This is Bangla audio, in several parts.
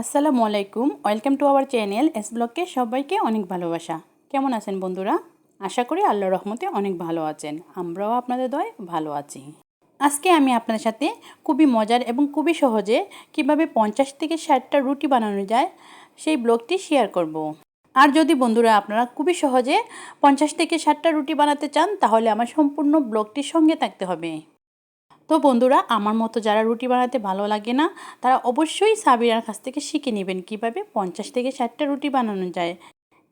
আসসালামু আলাইকুম, welcome to our channel S ব্লগকে সবাইকে অনেক ভালোবাসা। কেমন আছেন বন্ধুরা? আশা করি আল্লাহর রহমতে অনেক ভালো আছেন। আমরাও আপনাদের দয় ভালো আছি। আজকে আমি আপনাদের সাথে খুবই মজার এবং খুবই সহজে কিভাবে 50 থেকে 60টা রুটি বানানো যায় সেই ব্লগটি শেয়ার করব। আর যদি বন্ধুরা আপনারা খুবই সহজে 50 থেকে 60টা রুটি বানাতে চান তাহলে আমার সম্পূর্ণ ব্লগটির সঙ্গে থাকতে হবে। তো বন্ধুরা, আমার মতো যারা রুটি বানাতে ভালো লাগে না তারা অবশ্যই সাবিরার কাছ থেকে শিখে নেবেন কিভাবে 50 থেকে 60টা রুটি বানানো যায়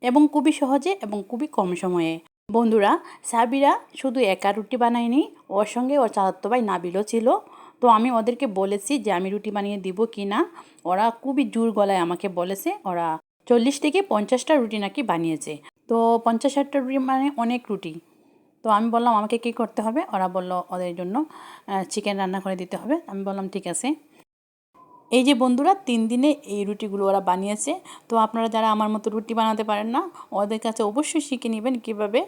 এবং খুবই সহজে এবং খুবই কম সময়ে। বন্ধুরা, সাবিরা শুধু একা রুটি বানায়নি, ওর সঙ্গে ওর চাচাতো ভাই নাবিলও ছিল। তো আমি ওদেরকে বলেছি যে আমি রুটি বানিয়ে দিব কি না। ওরা খুবই জোর গলায় আমাকে বলেছে ওরা 40 থেকে 50টা রুটি নাকি বানিয়েছে। তো 50-60টা রুটি মানে অনেক রুটি। তো আমি বললাম আমাকে কী করতে হবে, ওরা বলল ওদের জন্য চিকেন রান্না করে দিতে হবে। আমি বললাম ঠিক আছে। এই যে বন্ধুরা, 3 দিনে এই রুটিগুলো ওরা বানিয়েছে। তো আপনারা যারা আমার মতো রুটি বানাতে পারেন না, ওদের কাছে অবশ্যই শিখে নেবেন কীভাবে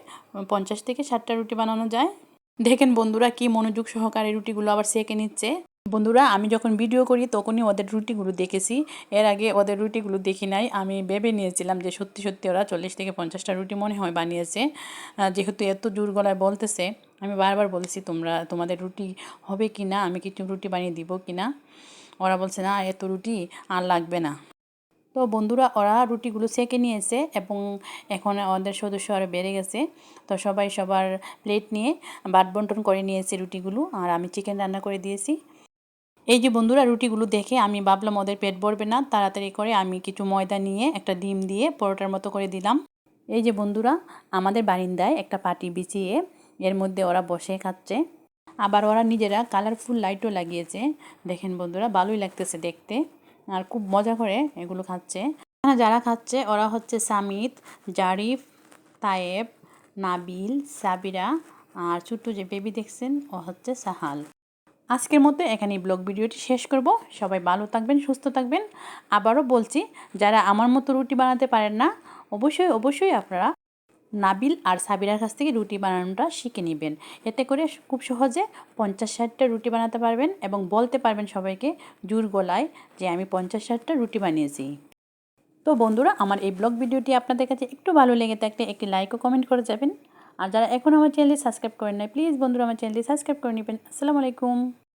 50 থেকে 60টা রুটি বানানো যায়। দেখেন বন্ধুরা, কি মনোযোগ সহকারে রুটিগুলো আবার সেঁকে নিচ্ছে। বন্ধুরা, আমি যখন ভিডিও করি তখনই ওদের রুটিগুলো দেখেছি, এর আগে ওদের রুটিগুলো দেখি নাই। আমি ভেবে নিয়েছিলাম যে সত্যি সত্যি ওরা 40 থেকে 50টা রুটি মনে হয় বানিয়েছে। যেহেতু এত জোর গলায় বলতেছে, আমি বারবার বলেছি তোমাদের রুটি হবে কি না, আমি কিছু রুটি বানিয়ে দিব কি না। ওরা বলছে না, এত রুটি আর লাগবে না। তো বন্ধুরা, ওরা রুটিগুলো সেঁকে নিয়েছে এবং এখন ওদের সদস্য আরও বেড়ে গেছে। তো সবাই সবার প্লেট নিয়ে বাট বন্টন করে নিয়েছে রুটিগুলো, আর আমি চিকেন রান্না করে দিয়েছি। এই যে বন্ধুরা, রুটিগুলো দেখে আমি ভাবলাম ওদের পেট ভরবে না, তাড়াতাড়ি করে আমি কিছু ময়দা নিয়ে একটা ডিম দিয়ে পরোটার মতো করে দিলাম। এই যে বন্ধুরা, আমাদের বারিন্দায় একটা পাটি বিছিয়ে এর মধ্যে ওরা বসে খাচ্ছে। আবার ওরা নিজেরা কালারফুল লাইটও লাগিয়েছে। দেখেন বন্ধুরা, ভালোই লাগতেছে দেখতে, আর খুব মজা করে এগুলো খাচ্ছে। এখানে যারা খাচ্ছে ওরা হচ্ছে সামিত, জারিফ, তায়েব, নাবিল, সাবিরা, আর ছোট্ট যে বেবি দেখছেন ও হচ্ছে সাহাল। আজকের মতো এখানেই ব্লগ ভিডিওটি শেষ করব। সবাই ভালো থাকবেন, সুস্থ থাকবেন। আবারও বলছি, যারা আমার মতো রুটি বানাতে পারেন না, অবশ্যই অবশ্যই আপনারা নাবিল আর সাবিরার কাছ থেকে রুটি বানানোটা শিখে নেবেন। এতে করে খুব সহজে 50-60টা রুটি বানাতে পারবেন এবং বলতে পারবেন সবাইকে জোর গলায় যে আমি 50-60টা রুটি বানিয়েছি। তো বন্ধুরা, আমার এই ব্লগ ভিডিওটি আপনাদের কাছে একটু ভালো লেগে থাকলে একটি লাইক ও কমেন্ট করে যাবেন। আর যারা এখন আমার চ্যানেলটি সাবস্ক্রাইব করেন নাই, প্লিজ বন্ধুরা আমার চ্যানেলটি সাবস্ক্রাইব করে নেবেন। আসসালামু আলাইকুম।